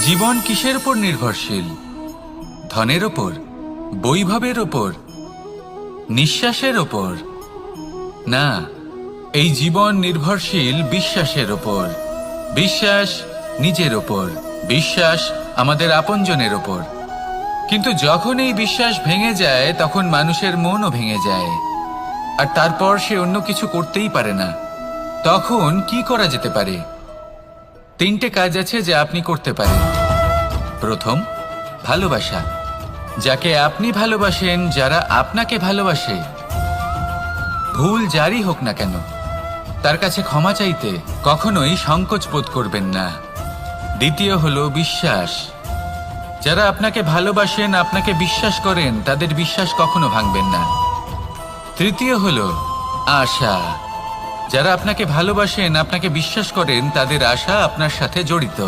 জীবন কিসের উপর নির্ভরশীল? ধনের ওপর, বৈভবের ওপর, নিঃশ্বাসের ওপর? না, এই জীবন নির্ভরশীল বিশ্বাসের ওপর। বিশ্বাস নিজের ওপর, বিশ্বাস আমাদের আপনজনের ওপর। কিন্তু যখন এই বিশ্বাস ভেঙে যায় তখন মানুষের মনও ভেঙে যায়, আর তারপর সে অন্য কিছু করতেই পারে না। তখন কি করা যেতে পারে? 3টে কাজ আছে যা আপনি করতে পারেন। প্রথম, ভালোবাসা। যাকে আপনি ভালোবাসেন, যারা আপনাকে ভালোবাসে, ভুল যারই হোক না কেন, তার কাছে ক্ষমা চাইতে কখনোই সংকোচ বোধ করবেন না। দ্বিতীয় হলো বিশ্বাস। যারা আপনাকে ভালোবাসেন, আপনাকে বিশ্বাস করেন, তাদের বিশ্বাস কখনো ভাঙবেন না। তৃতীয় হলো আশা। যারা আপনাকে ভালোবাসেন, আপনাকে বিশ্বাস করেন, তাদের আশা আপনার সাথে জড়িত।